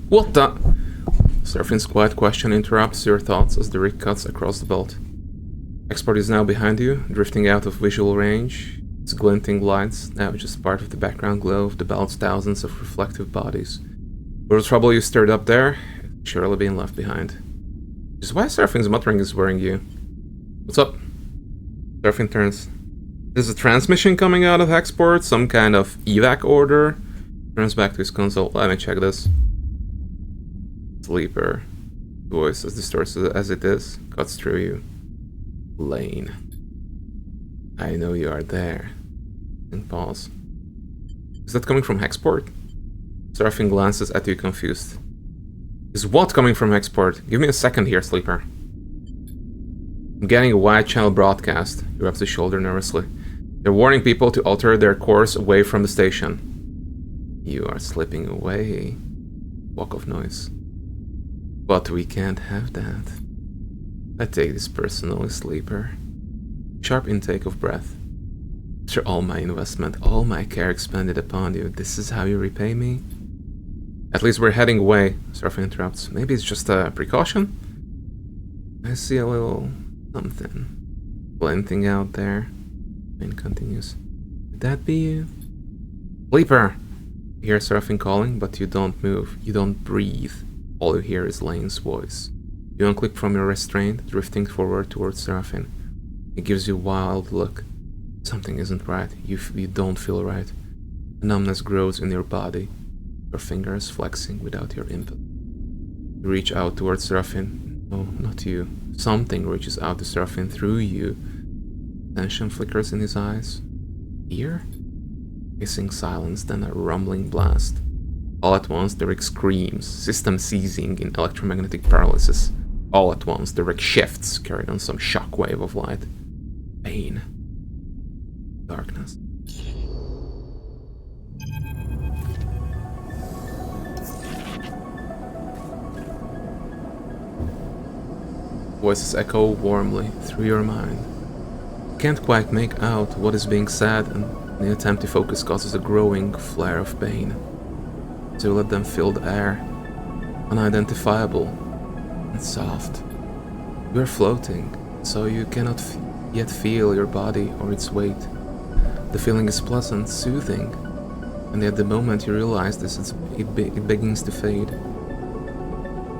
What the? Surfing's quiet question interrupts your thoughts as the rig cuts across the belt. Hexport is now behind you, drifting out of visual range. Its glinting lights now just part of the background glow of the belt's thousands of reflective bodies. For the trouble you stirred up there, it's surely been left behind. Which is why Surfing's muttering is worrying you. What's up? Surfing turns. There's a transmission coming out of Hexport, some kind of evac order. Turns back to his console. Let me check this. Sleeper. Voice, as distorted as it is, cuts through you. Lane. I know you are there. And pause. Is that coming from Hexport? Surfing glances at you confused. Is what coming from Hexport? Give me a second here, Sleeper. I'm getting a wide channel broadcast. He rubs his shoulder nervously. They're warning people to alter their course away from the station. You are slipping away. Walk of noise. But we can't have that. I take this personally, Sleeper. Sharp intake of breath. After all my investment, all my care expended upon you, this is how you repay me? At least we're heading away, Surfer interrupts. Maybe it's just a precaution? I see a little something glinting out there. And continues. Could that be you? Sleeper! You hear Surfing calling, but you don't move. You don't breathe. All you hear is Lane's voice. You unclip from your restraint, drifting forward towards Surfing. It gives you a wild look. Something isn't right. You don't feel right. A numbness grows in your body. Your fingers flexing without your input. You reach out towards Surfing. No, not you. Something reaches out to Surfing through you. Tension flickers in his eyes. Fear? Hissing silence, then a rumbling blast. All at once, the rig screams, system seizing in electromagnetic paralysis. All at once, the rig shifts, carried on some shockwave of light. Pain. Darkness. Voices echo warmly through your mind. You can't quite make out what is being said, and the attempt to focus causes a growing flare of pain. So you let them fill the air, unidentifiable and soft. You are floating, so you cannot yet feel your body or its weight. The feeling is pleasant, soothing, and yet the moment you realize this, it begins to fade.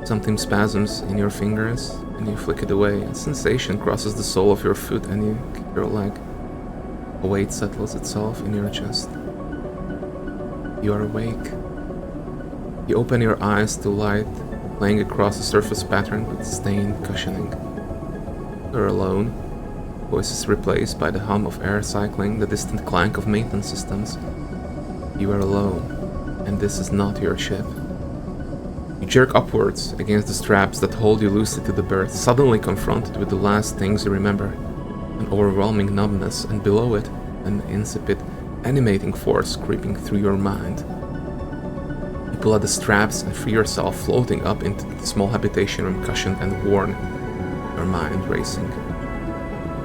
Something spasms in your fingers, and you flick it away. A sensation crosses the sole of your foot, and you kick your leg. A weight settles itself in your chest. You are awake. You open your eyes to light, playing across a surface pattern with stained cushioning. You're alone. Voice is replaced by the hum of air cycling, the distant clank of maintenance systems. You are alone, and this is not your ship. You jerk upwards against the straps that hold you loosely to the berth, suddenly confronted with the last things you remember. An overwhelming numbness, and below it, an incipient, animating force creeping through your mind. You pull at the straps and free yourself, floating up into the small habitation room, cushioned and worn, your mind racing.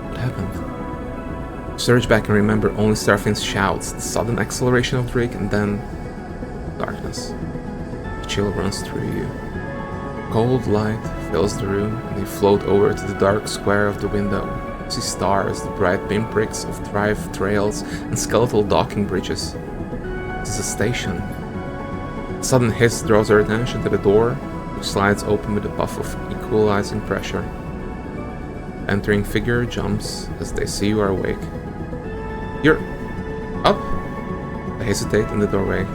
What happened? You surge back and remember only Starfin's shouts, the sudden acceleration of the rig, and then darkness. A chill runs through you. Cold light fills the room, and you float over to the dark square of the window. You see stars, the bright pinpricks of drive trails, and skeletal docking bridges. This is a station. A sudden hiss draws your attention to the door, which slides open with a puff of equalizing pressure. Entering figure jumps as they see you are awake. You're up? They hesitate in the doorway.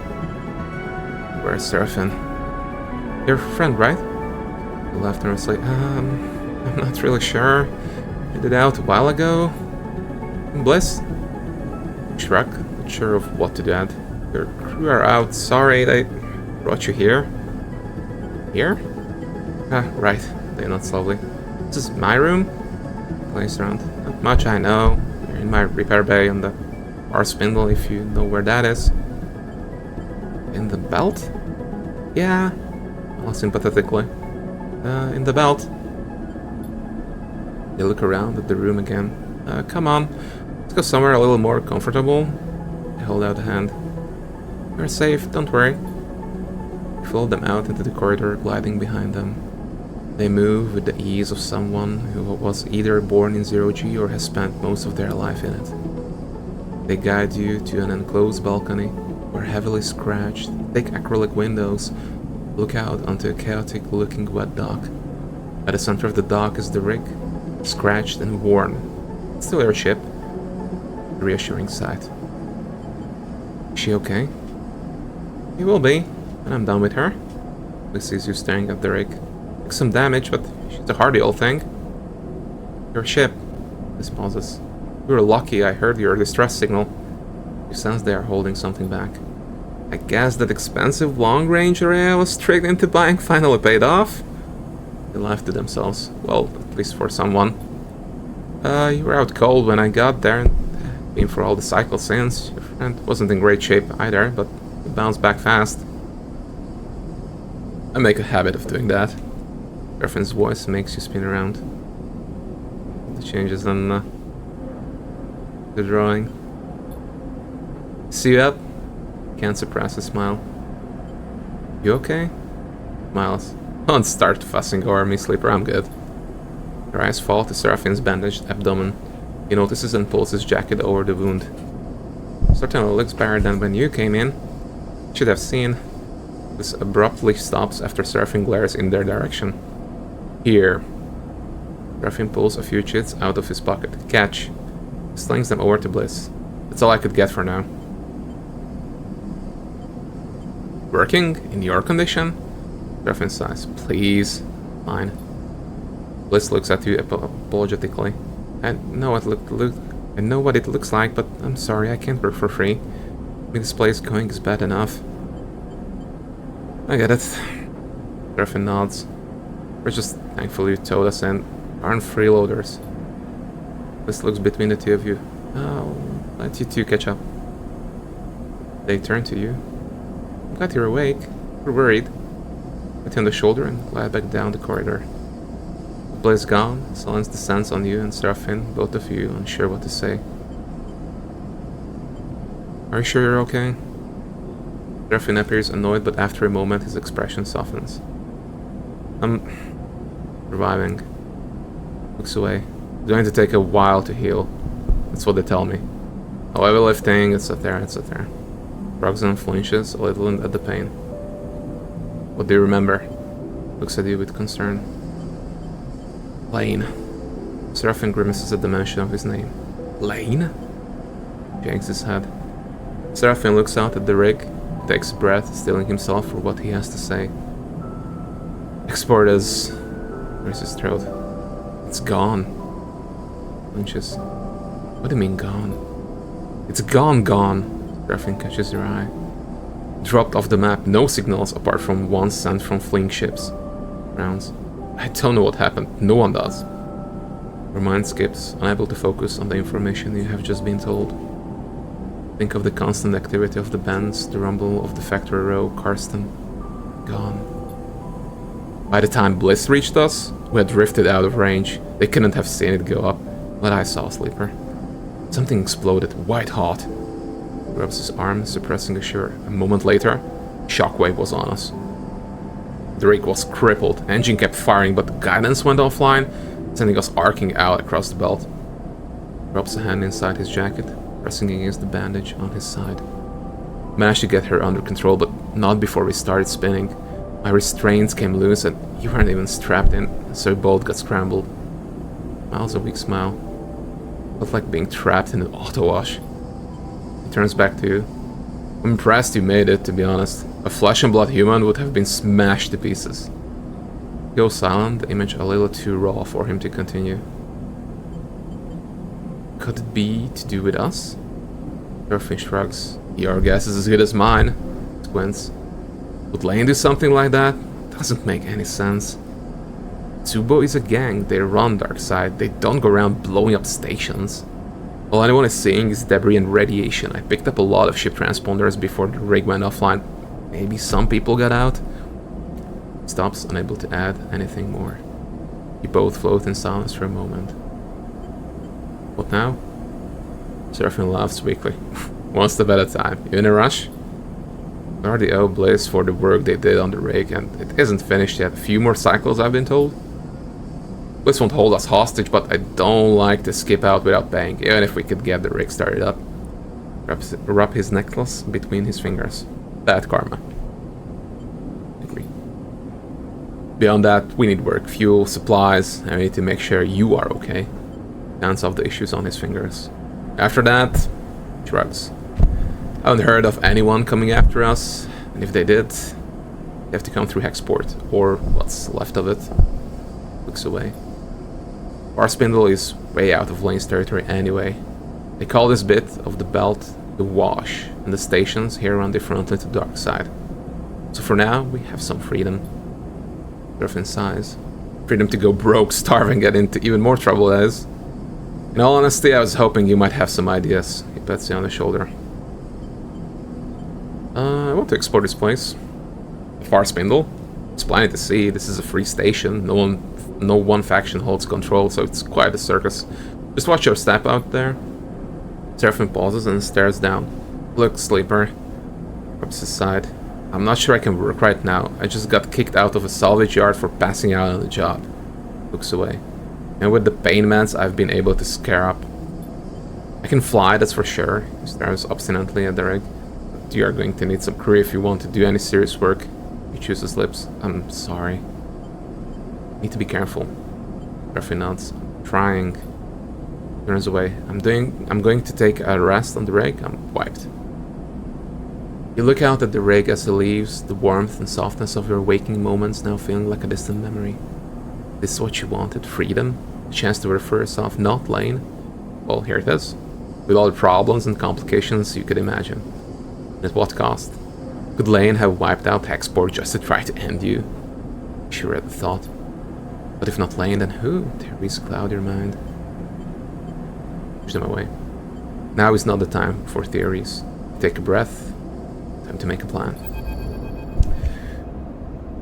Where's Seraphin? Your friend, right? You laugh nervously. I'm not really sure. Did it out a while ago. Bliss? You shrug, not sure of what to add. Your crew are out. Sorry, they brought you here. Here? Ah, right. They nod slowly. This is my room? Glaze around. Not much I know. You're in my repair bay on the Far Spindle, if you know where that is. In the belt? Yeah. All sympathetically. In the belt. They look around at the room again. Come on. Let's go somewhere a little more comfortable. They hold out a hand. You're safe, don't worry. Your follow them out into the corridor, gliding behind them. They move with the ease of someone who was either born in Zero-G or has spent most of their life in it. They guide you to an enclosed balcony where heavily scratched, thick acrylic windows look out onto a chaotic-looking wet dock. At the center of the dock is the rig, scratched and worn. It's still your ship. A reassuring sight. Is she okay? She will be, when I'm done with her. He sees you staring at the rig. Took some damage, but she's a hardy old thing. Your ship. This pauses. You were lucky I heard your distress signal. You sense they are holding something back. I guess that expensive long-range array I was tricked into buying finally paid off? They laughed to themselves. Well, at least for someone. You were out cold when I got there, and been for all the cycles since. Your friend wasn't in great shape either, but he bounced back fast. I make a habit of doing that. Griffin's voice makes you spin around. The changes on the drawing. See you up? Can't suppress a smile. You okay? Smiles. Don't start fussing over me, Sleeper, I'm good. Your eyes fall to Seraphine's bandaged abdomen. He notices and pulls his jacket over the wound. Certainly looks better than when you came in. Should have seen. This abruptly stops after Seraphine glares in their direction. Here. Seraphine pulls a few chits out of his pocket. Catch. Slings them over to Bliss. That's all I could get for now. Working? In your condition? Seraphine sighs. Please. Fine. Bliss looks at you apologetically. I know what it looks like, but I'm sorry, I can't work for free. I mean, this place going is bad enough. I get it. Seraphine nods. We're just thankful you towed us in. Aren't freeloaders. Bliss looks between the two of you. I'll let you two catch up. They turn to you. I'm glad you're awake. We're worried. Pat you on the shoulder and glide back down the corridor. The blaze gone, silence descends on you and Seraphine, both of you unsure what to say. Are you sure you're okay? Seraphine appears annoyed, but after a moment his expression softens. I'm reviving. Looks away. It's going to take a while to heal. That's what they tell me. However, lifting, etc., etc. Roxanne flinches a little at the pain. What do you remember? Looks at you with concern. Lane. Seraphine grimaces at the mention of his name. Lane? He hangs his head. Seraphine looks out at the rig, takes a breath, steeling himself for what he has to say. Hexport is... Where's his throat? It's gone. Flinches. What do you mean gone? It's gone. Seraphine catches your eye. Dropped off the map, no signals apart from one sent from fleeing ships. Rounds. I don't know what happened, no one does. Your mind skips, unable to focus on the information you have just been told. Think of the constant activity of the bands, the rumble of the factory row, Karsten. Gone. By the time Bliss reached us, we had drifted out of range. They couldn't have seen it go up, but I saw, Sleeper. Something exploded, white hot. He rubs his arm, suppressing a shiver. A moment later, shockwave was on us. The rig was crippled, engine kept firing, but the guidance went offline, sending us arcing out across the belt. He rubs a hand inside his jacket, pressing against the bandage on his side. Managed to get her under control, but not before we started spinning. My restraints came loose and you weren't even strapped in, so we both got scrambled. Smile's a weak smile. Felt like being trapped in an auto wash. He turns back to you. I'm impressed you made it, to be honest. A flesh and blood human would have been smashed to pieces. He goes silent, the image a little too raw for him to continue. Could it be to do with us? Seraphine shrugs. Your guess is as good as mine. Squints. Would Lane do something like that? Doesn't make any sense. Tsubo is a gang, they run Darkside, they don't go around blowing up stations. All anyone is seeing is debris and radiation. I picked up a lot of ship transponders before the rig went offline. Maybe some people got out? Stops, unable to add anything more. You both float in silence for a moment. What now? Seraphine laughs weakly. One step at a time. You in a rush? already owe Bliss for the work they did on the rig, and it isn't finished yet. A few more cycles, I've been told. Bliss won't hold us hostage, but I don't like to skip out without paying, even if we could get the rig started up. Rub his necklace between his fingers. Bad karma. Agree. Beyond that, we need work, fuel, supplies, and we need to make sure you are okay. Dance off the issues on his fingers. After that, shrugs. I haven't heard of anyone coming after us, and if they did, they have to come through Hexport, or what's left of it. Looks away. Far Spindle is way out of Lane's territory anyway. They call this bit of the belt the Wash, and the stations here run differently to the dark side. So for now, we have some freedom. Rough in size. Freedom to go broke, starve, and get into even more trouble, that is. In all honesty, I was hoping you might have some ideas. He pats you on the shoulder. I want to explore this place. Far Spindle. It's plenty to see. This is a free station. No one faction holds control, so it's quite a circus. Just watch your step out there. Seraphim pauses and stares down. Look, sleeper. Rubs his side. I'm not sure I can work right now. I just got kicked out of a salvage yard for passing out on the job. Looks away. And with the pain meds, I've been able to scare up. I can fly, that's for sure. He stares obstinately at the rig. But you are going to need some crew if you want to do any serious work. He chews his lips. I'm sorry. Need to be careful. Ruffy nods. Trying. Turns away. I'm going to take a rest on the rig. I'm wiped. You look out at the rig as it leaves, the warmth and softness of your waking moments now feeling like a distant memory. This is what you wanted, freedom, a chance to refer yourself, not Lane. Well, here it is, with all the problems and complications you could imagine. And at what cost? Could Lane have wiped out Hexport just to try to end you? She read the thought. But if not Lane, then who? Theories cloud your mind. Push them away. Now is not the time for theories. Take a breath. Time to make a plan.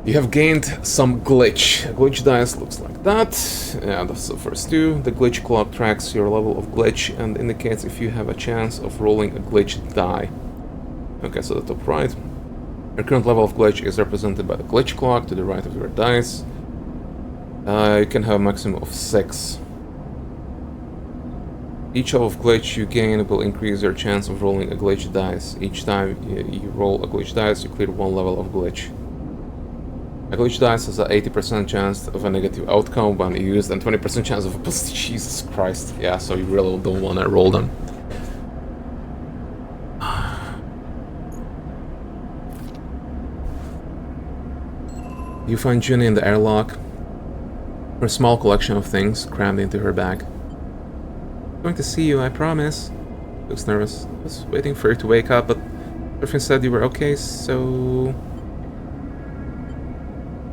You have gained some glitch. A glitch dice looks like that. Yeah, that's the first two. The glitch clock tracks your level of glitch and indicates if you have a chance of rolling a glitch die. Okay, so the top right. Your current level of glitch is represented by the glitch clock to the right of your dice. You can have a maximum of 6. Each level of glitch you gain will increase your chance of rolling a glitch dice. Each time you roll a glitch dice, you clear 1 level of glitch. A glitch dice has an 80% chance of a negative outcome when used and 20% chance of a positive. Jesus Christ. Yeah, so you really don't want to roll them. You find Juni in the airlock. Her small collection of things crammed into her bag. I'm going to see you, I promise. Looks nervous. I was waiting for you to wake up, but Griffin said you were okay, so...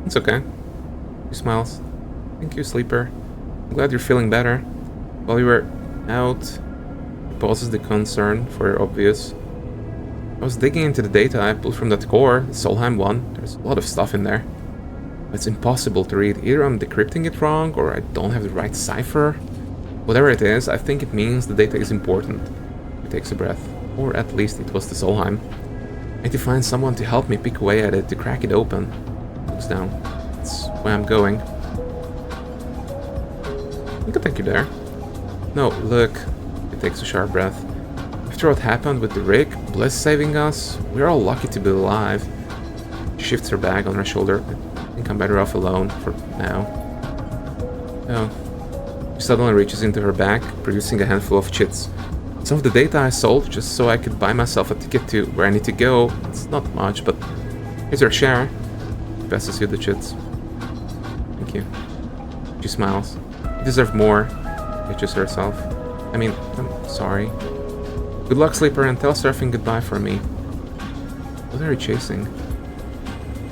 It's okay. He smiles. Thank you, sleeper. I'm glad you're feeling better. While you were out, he pauses the concern for obvious. I was digging into the data I pulled from that core, the Solheim one. There's a lot of stuff in there. It's impossible to read. Either I'm decrypting it wrong, or I don't have the right cipher. Whatever it is, I think it means the data is important. He takes a breath. Or at least it was the Solheim. I need to find someone to help me pick away at it, to crack it open. Looks down. That's where I'm going. I can take you there. No, look. He takes a sharp breath. After what happened with the rig, Bliss saving us, we're all lucky to be alive. She shifts her bag on her shoulder. I think I'm better off alone for now. Oh. She suddenly reaches into her bag, producing a handful of chits. Some of the data I sold just so I could buy myself a ticket to where I need to go. It's not much, but here's your share. She passes you the chits. Thank you. She smiles. You deserve more. Bitches herself. I mean, I'm sorry. Good luck, sleeper, and tell Surfing goodbye for me. What are you chasing?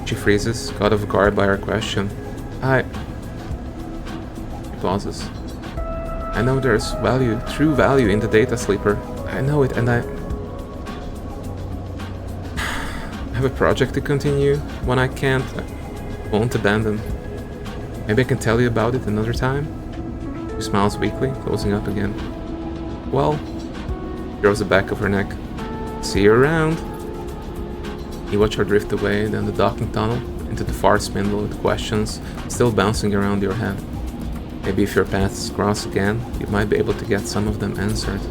She freezes, caught off guard by her question. He pauses. I know there's value, true value in the data, sleeper. I know it, and I have a project to continue. One I won't abandon. Maybe I can tell you about it another time? She smiles weakly, closing up again. Well, she rubs the back of her neck. See you around. You watch her drift away down the docking tunnel into the Far Spindle with questions still bouncing around your head. Maybe if your paths cross again, you might be able to get some of them answered.